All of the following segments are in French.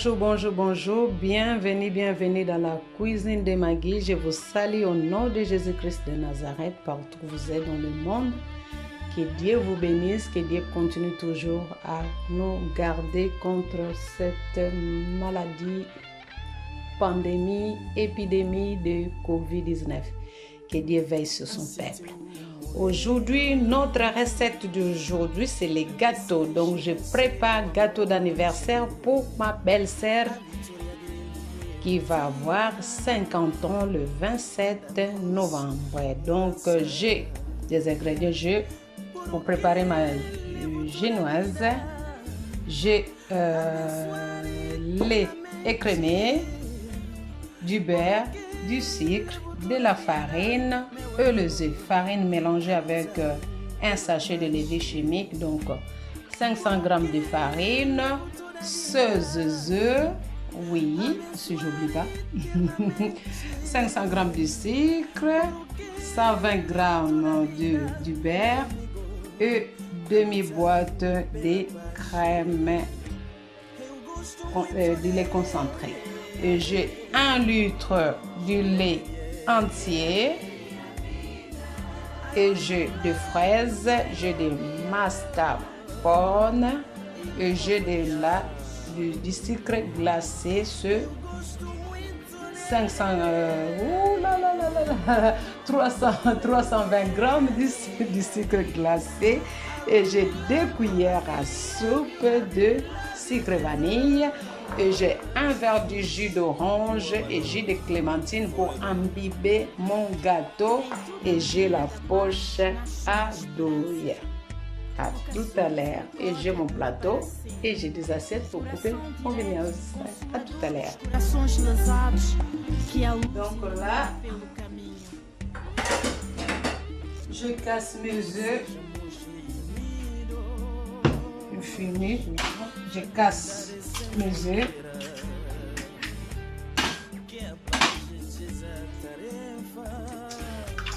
Bonjour, bonjour, bonjour. Bienvenue dans la cuisine de Maggie. Je vous salue au nom de Jésus-Christ de Nazareth, partout où vous êtes dans le monde. Que Dieu vous bénisse, que Dieu continue toujours à nous garder contre cette maladie, pandémie, épidémie de COVID-19. Que Dieu veille sur son peuple. Aujourd'hui, notre recette d'aujourd'hui, c'est les gâteaux. Donc, je prépare gâteau d'anniversaire pour ma belle-sœur qui va avoir 50 ans le 27 novembre. Donc, j'ai des ingrédients pour préparer ma génoise. J'ai lait écrémé, du beurre, du sucre, de la farine et les œufs. Farine mélangée avec un sachet de levure chimique, donc 500 g de farine, 16 œufs, oui, si j'oublie pas, 500 g de sucre, 120 g du beurre et demi-boîte de crème de lait concentré. Et j'ai 1 litre de lait entier et j'ai des fraises, j'ai des mascarpone et j'ai du sucre glacé sur 320 g du sucre glacé et j'ai 2 cuillères à soupe de sucre vanille. Et j'ai 1 verre de jus d'orange et jus de clémentine pour imbiber mon gâteau. Et j'ai la poche à douille. À tout à l'heure. Et j'ai mon plateau et j'ai des assiettes pour couper mon vignoble. À tout à l'heure. Donc là, je casse mes œufs. Je finis. Je casse mes œufs.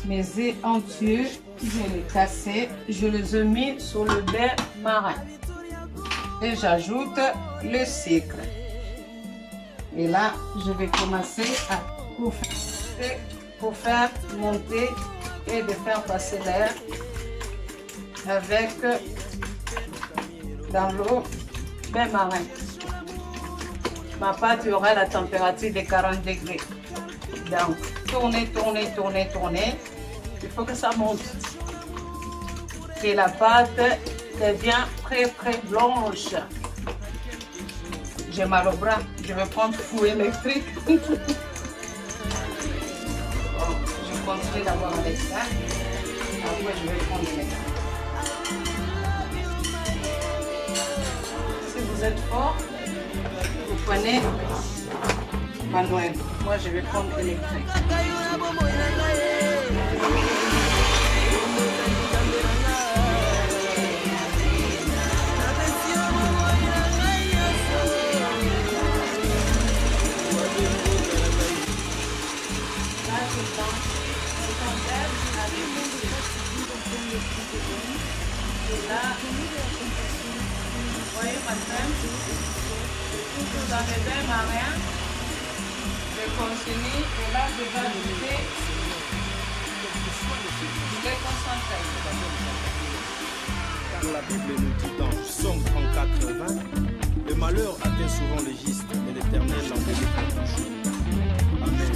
Mes œufs entiers, je les cassés, je les ai mis sur le beurre marin. Et j'ajoute le sucre. Et là, je vais commencer à pour faire monter et de faire passer l'air avec dans l'eau bain marin. Ma pâte aura la température de 40 degrés. Donc, tournez. Il faut que ça monte. Que la pâte devient très blanche. J'ai mal au bras. Je vais prendre four électrique. Je continue d'abord avec ça. Après, je vais prendre l'électrique. Si vous êtes fort, vous prenez manuel. Moi, je vais prendre électrique. Et là, vous voyez ma crème, toujours dans les bains marins. Je continue et là je vais ajouter du lait concentré. Car la Bible nous dit dans Psaume 34:20, le malheur atteint souvent les justes, mais l'Éternel l'en délivre toujours. Amen.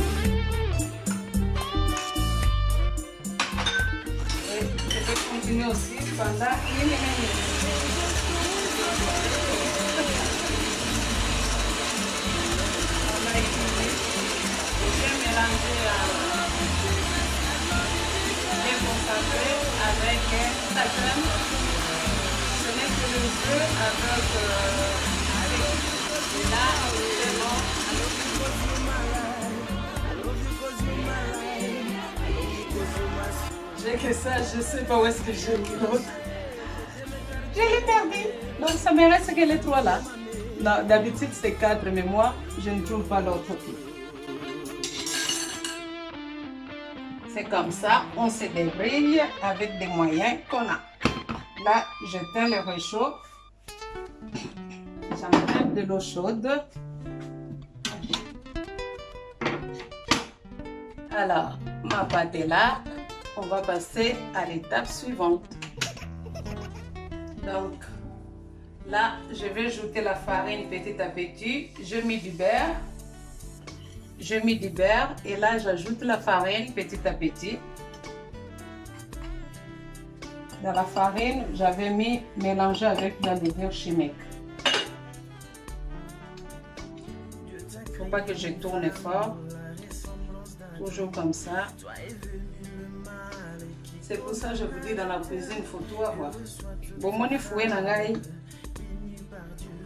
Et je vais continuer aussi pendant 1 minute. Bien concentré avec sa crème. Ce n'est que le jeu avec et là, c'est bon. J'ai que ça, je ne sais pas où est-ce que j'ai mis l'autre. Je l'ai perdu. Donc ça me reste que les 3 là. D'habitude c'est 4, mais moi je ne trouve pas l'autre pied. C'est comme ça, on se débrouille avec des moyens qu'on a. Là, j'éteins le réchaud. J'enlève de l'eau chaude. Alors, ma pâte est là. On va passer à l'étape suivante. Donc, là, je vais ajouter la farine petit à petit. Je mets du beurre. Je mets du beurre et là, j'ajoute la farine petit à petit. Dans la farine, j'avais mélangé avec de la levure chimique. Il ne faut pas que je tourne fort. Toujours comme ça. C'est pour ça que je vous dis dans la cuisine, il faut tout avoir. Bon, moi, il faut nangai.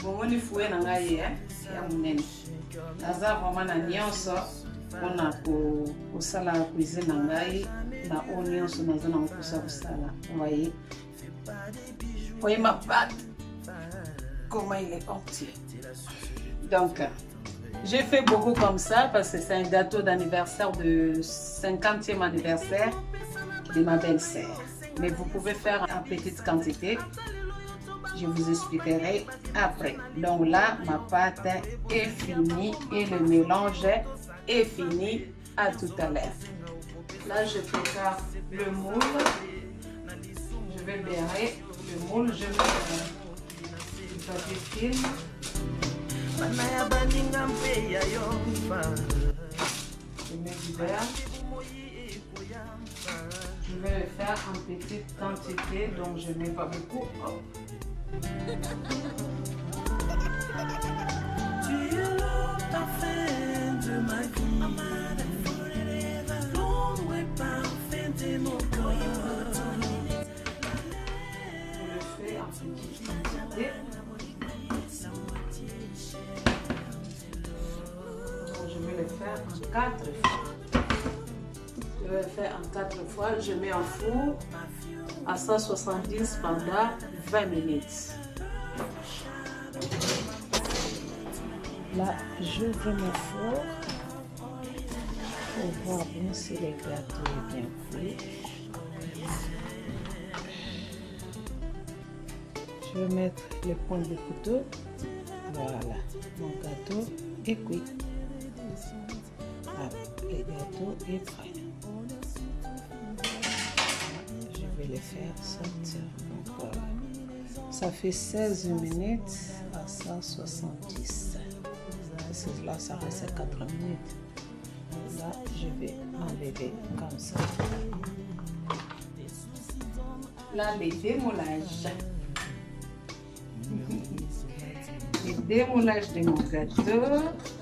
Bon, moi, il faut nangai, hein. Ya munene. Naza vraiment na nyonso. On a pour ça la cuisine nangai. Na onion sur naza na pour ça là. Vous voyez. Voyez ma pâte. Comment il est entier. Donc, j'ai fait beaucoup comme ça parce que c'est un gâteau d'anniversaire de 50e anniversaire de ma belle-sœur. Mais vous pouvez faire en petite quantité. Je vous expliquerai après. Donc là, ma pâte est finie et le mélange est fini. À tout à l'heure. Là, je prépare le moule. Je vais beurrer le moule. Je mets du papier film. Je mets du beurre. Je vais le faire en petite quantité, donc je ne mets pas beaucoup. Tu es le parfum de ma vie. L'ombre parfait de mon corps. Je le fais en petite quantité. Je vais le faire en 4 fois. Je vais le faire en 4 fois. Je mets en four à 170 pendant 20 minutes. Là, j'ouvre mon four pour voir bien si le gâteau est bien cuit. Je vais mettre les pointes de couteau. Voilà, mon gâteau est cuit. Le gâteau est prêt. Je vais le faire sortir. Donc, voilà. Ça fait 16 minutes à 170. Parce que là, ça reste 4 minutes. Là, je vais enlever comme ça. Là, les démoulages. Le démoulage de mon gâteau.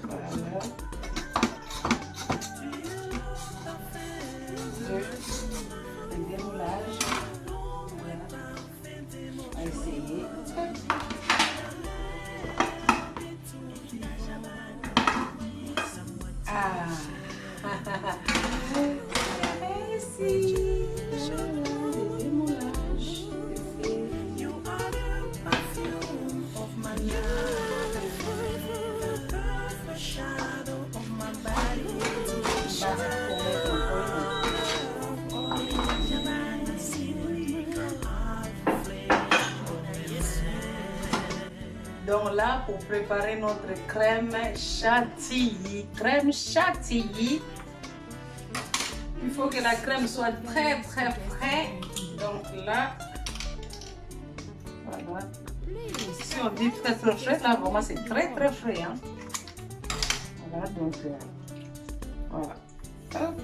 Voilà. Le démoulage. Voilà. On va essayer. Ah. Ici. Le démoulage. Donc là, pour préparer notre crème chantilly, il faut que la crème soit très très fraîche. Donc là, voilà. Si on dit très très frais, là vraiment c'est très très frais. Hein. Voilà, donc voilà. Hop.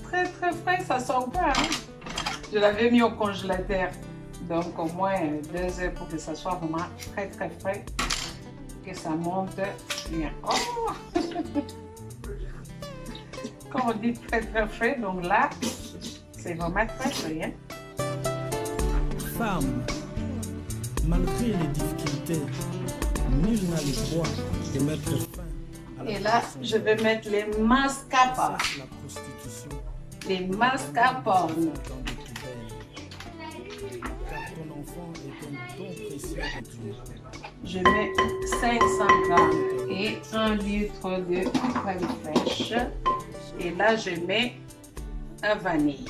Très très frais, ça sort pas. Hein. Je l'avais mis au congélateur. Donc au moins 2 heures pour que ça soit vraiment très très frais. Que ça monte bien. Oh. Quand on dit très très frais, donc là, c'est vraiment très frais. Hein. Femme, malgré les difficultés, nul n'a le droit de mettre fin à la. Et là, je vais mettre les mascarpone. Les mascarpone. Je mets 500 grammes et 1 litre de crème fraîche. Et là, je mets un vanille.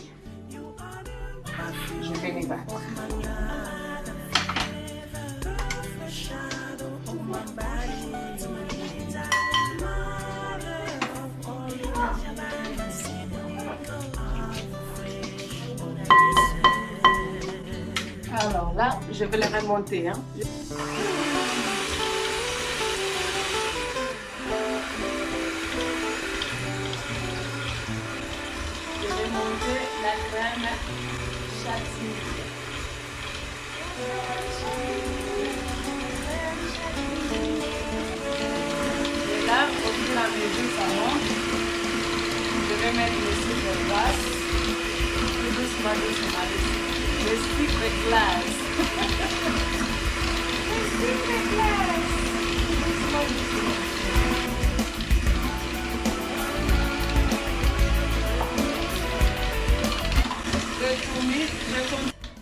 Je vais les battre. je vais les remonter. Hein. Je vais monter la crème chantilly. Et là, au fur et à mesure ça monte, je vais mettre le sucre glace. Tout doucement, doucement. Le sucre glace. Le sucre glace. Doucement, doucement.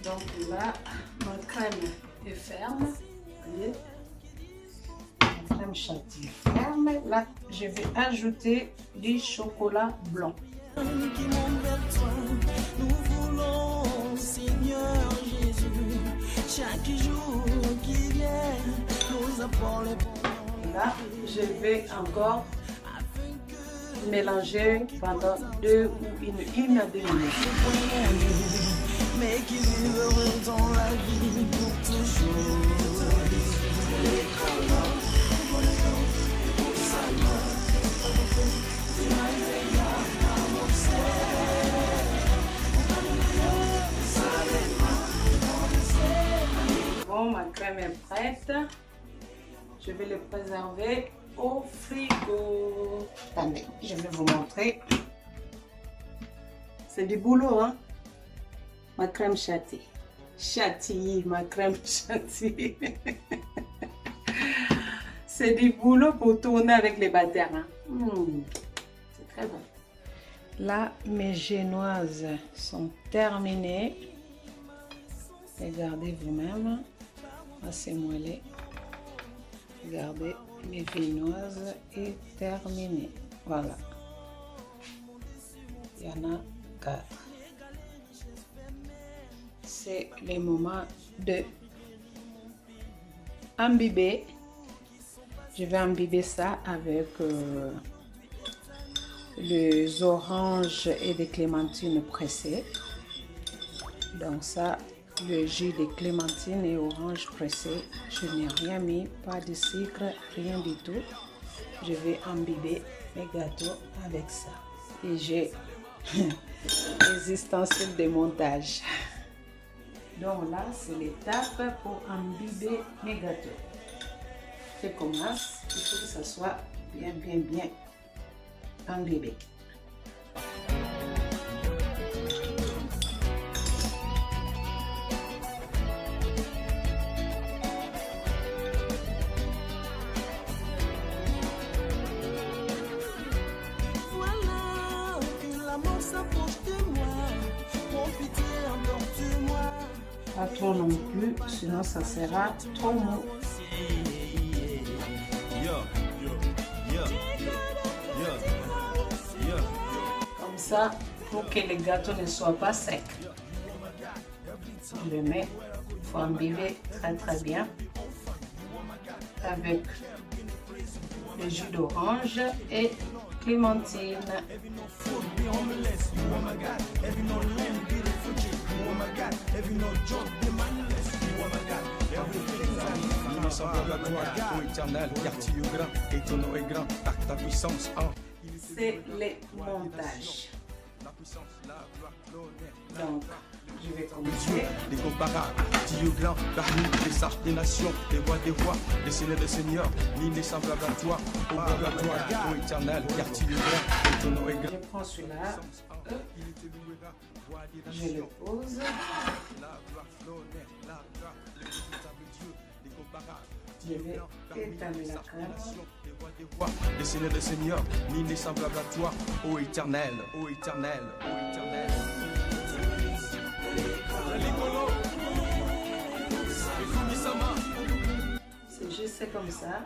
Donc là, ma crème est ferme. Voyez, ma crème chantilly ferme. Là, je vais ajouter du chocolat blanc. Nous voulons, Seigneur Jésus, chaque jour qui vient, nous apporte les bons. Là, je vais encore mélanger pendant 2 ou 1 à 2 minutes. Mais qui vivent heureux dans la vie pour toujours. Bon, ma crème est prête. Je vais le préserver au frigo. Attendez, je vais vous montrer. C'est du boulot, hein? Ma crème chantilly. Chantilly, ma crème chantilly. C'est du boulot pour tourner avec les batteurs. Hein? C'est très bon. Là, mes génoises sont terminées. Regardez vous-même. Assez moellé. Regardez, mes génoises est terminées. Voilà. Il y en a 4. C'est le moment de imbiber. Je vais imbiber ça avec les oranges et des clémentines pressées. Donc ça, le jus de clémentine et orange pressé, je n'ai rien mis, pas de sucre, rien du tout. Je vais imbiber mes gâteaux avec ça. Et j'ai les ustensiles de montage. Donc là, c'est l'étape pour imbiber mes gâteaux. Je commence, il faut que ça soit bien imbibé. Voilà que l'amour s'approche de moi. Mon pitié emporte-moi. Pas trop non plus, sinon ça sera trop mou. Comme ça, pour que le gâteau ne soit pas sec. Je le mets, il faut imbiber très bien avec le jus d'orange et clémentine. C'est le montage. Donc, je vais commencer. Les comparables, Dieu grand, parmi les sages des nations, les rois des rois, les seigneurs des seigneurs, nul n'est semblable à toi, ô gloire à toi, ô éternel, car tu es grand, et ton nom est grand. Je prends celui-là, je le pose. Je vais étaler la crème. Les seigneurs des seigneurs, nul n'est semblable à toi, ô éternel, ô éternel, ô éternel. C'est juste comme ça.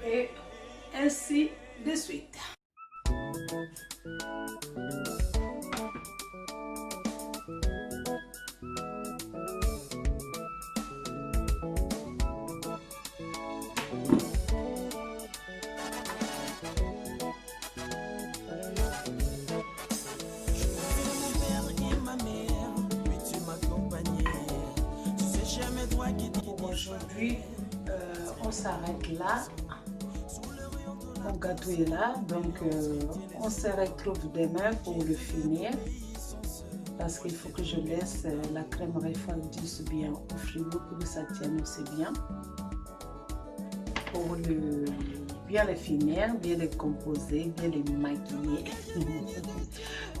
Et ainsi de suite. puis on s'arrête là. Mon gâteau est là, donc on se retrouve demain pour le finir. Parce qu'il faut que je laisse la crème refroidisse bien au frigo pour que ça tienne aussi bien. Pour bien les finir, bien les composer, bien les maquiller,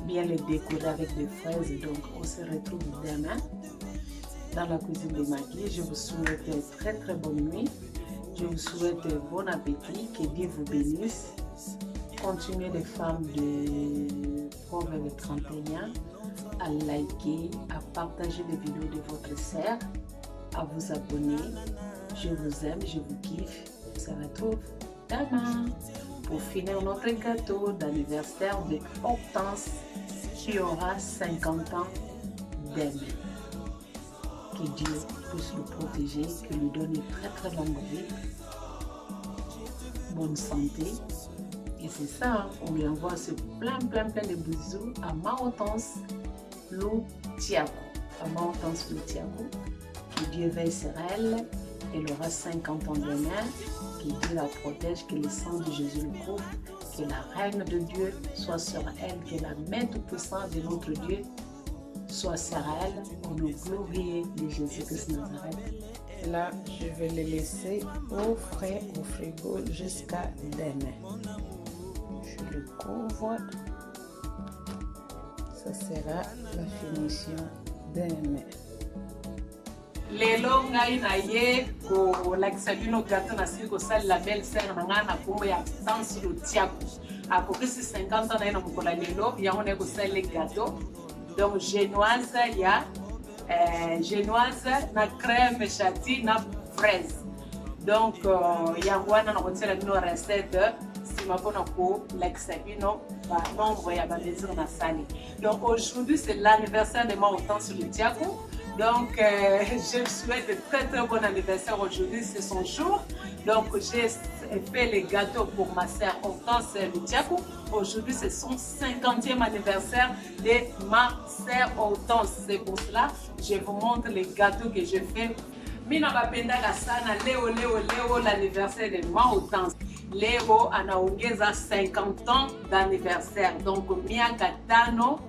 bien les décorer avec des fraises. Donc on se retrouve demain dans la cuisine de Maggie. Je vous souhaite une très très bonne nuit. Je vous souhaite bon appétit, que Dieu vous bénisse. Continuez les femmes de Proverbe 31 à liker, à partager les vidéos de votre sœur, à vous abonner. Je vous aime, je vous kiffe. On se retrouve demain pour finir notre gâteau d'anniversaire de Hortense qui aura 50 ans demain. Que Dieu puisse le protéger, qu'il lui donne une très très longue vie, bonne santé. Et c'est ça, hein, on lui envoie ce plein de bisous à ma Hortense Loutiaco. À ma Hortense Loutiaco. Que Dieu veille sur elle. Elle aura 50 ans demain. Que Dieu la protège, que le sang de Jésus le couvre. Que la règne de Dieu soit sur elle. Que la main tout-puissante de notre Dieu soit sur elle. Pour nous glorifier de Jésus-Christ Nazareth. Là, je vais le laisser au frais au frigo jusqu'à demain. Je le couvre. Ça sera la finition demain. Lelo ngai na ye ko lakisa bino gâteau na siko sali la belle sœur na ngana kombo ya Hortense Loutiaco. Akokisi 50 ans na ina mukola lelo yango na ko sali gâteau. Donc génoise ya génoise na crème châti na fraise. Donc yango wana na kotsela bino recette sima pona ko lakisa bino ba nombre ya ba désir na sali. Donc aujourd'hui c'est l'anniversaire de ma Hortense Loutiaco. Donc je souhaite très bon anniversaire aujourd'hui, c'est son jour. Donc j'ai fait les gâteaux pour ma sœur Hortense Loutiaco. Aujourd'hui c'est son 50e anniversaire de ma sœur Hortense. C'est pour cela que je vous montre les gâteaux que je fais. Mina bapenda kasana leo l'anniversaire de ma Hortense. Léo anaongeza 50 ans d'anniversaire. Donc miaka tano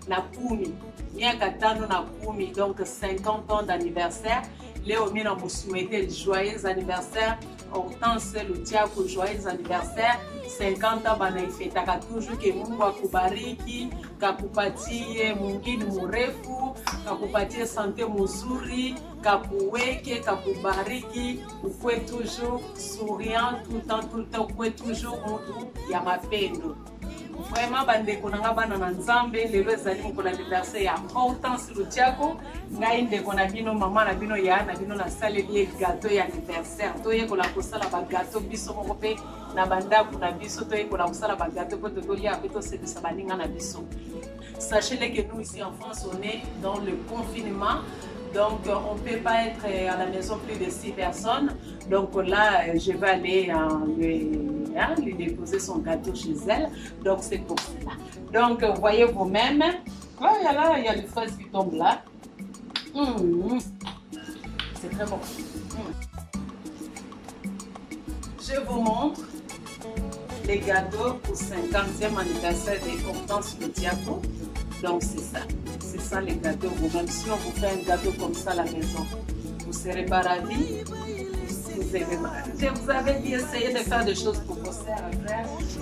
na kumi. Miaka tano na kumi, donc 50 ans d'anniversaire. Léo mina vous souhaiter joyeux anniversaire. Hortense Loutiaco, joyeux anniversaire. 50 ans banaifetaka toujours que Mungu akubariki, kakupatie mwingine mrefu, kakupatie sante mzuri, kakuweke, kakubariki, ukwe toujours souriant tout le temps, ukwe toujours mtu ya mapendo. Vraiment bandeko nanga bana na nzambe lelo ezali mokolo anniversaire ya Hortense Loutiaco. Ngai ndeko na bino mama na bino ya na bino na saleli gâteau ya anniversaire. Toyekola kosala ba gâteau biso moko pe na bandako na biso, toyekola kosala ba gâteau po tolia pe to sepesa baninga na biso. Sachez que nous ici en France on est dans le confinement. Donc on ne peut pas être à la maison plus de 6 personnes. Donc là je vais aller lui déposer son gâteau chez elle. Donc c'est pour cela. Donc voyez vous-même. Voilà, il y a les fraises qui tombent là. C'est très bon. Je vous montre les gâteaux pour 50e anniversaire de Hortense Loutiaco. Donc c'est ça. C'est ça les gâteaux. Vous-même, si on vous fait un gâteau comme ça à la maison, vous ne serez pas ravis. Je vous avais dit, essayez de faire des choses pour vos sœurs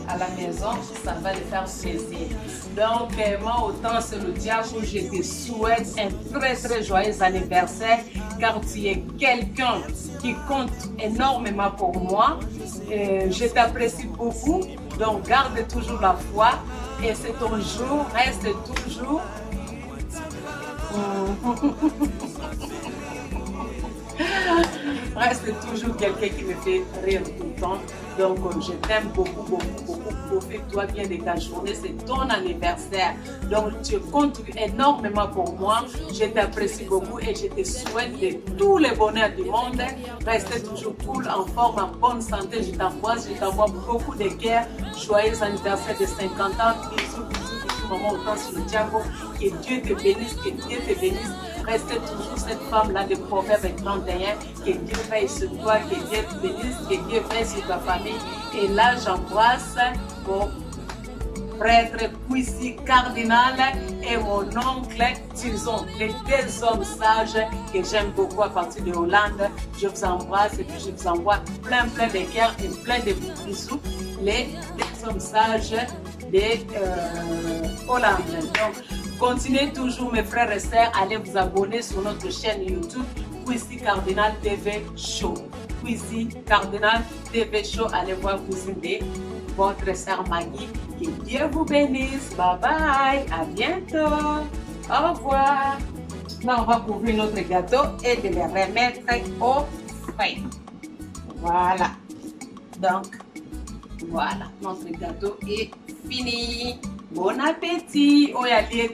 à la maison, ça va les faire plaisir. Donc, moi, Hortense Loutiaco, je te souhaite un très joyeux anniversaire, car tu es quelqu'un qui compte énormément pour moi. Je t'apprécie beaucoup, donc garde toujours la foi et c'est ton jour, reste toujours. Reste toujours quelqu'un qui me fait rire tout le temps. Donc je t'aime beaucoup. Profite-toi bien de ta journée, c'est ton anniversaire. Donc tu comptes énormément pour moi. Je t'apprécie beaucoup et je te souhaite de tous les bonheurs du monde. Reste toujours cool, en forme, en bonne santé. Je t'envoie beaucoup de cœur. Joyeux anniversaire de 50 ans. Bisous, maman Hortense Loutiaco. Que Dieu te bénisse, que Dieu te bénisse. Restez toujours cette femme-là de Proverbe 31. Que Dieu veille sur toi, que Dieu te bénisse, que Dieu veille sur ta famille. Et là, j'embrasse mon prêtre Kwesi Cardinal et mon oncle Tizon, les deux hommes sages que j'aime beaucoup à partir de Hollande. Je vous embrasse et puis je vous envoie plein de cœurs et plein de bisous. Les deux hommes sages de Hollande. Donc, continuez toujours mes frères et sœurs, allez vous abonner sur notre chaîne YouTube Kwesi Cardinal TV Show. Kwesi Cardinal TV Show, allez voir cousine de votre sœur Maggie. Que Dieu vous bénisse. Bye bye. À bientôt. Au revoir. Là, on va couvrir notre gâteau et de le remettre au frais. Voilà. Donc, voilà. Notre gâteau est fini. Bon appétit. Oh, il y a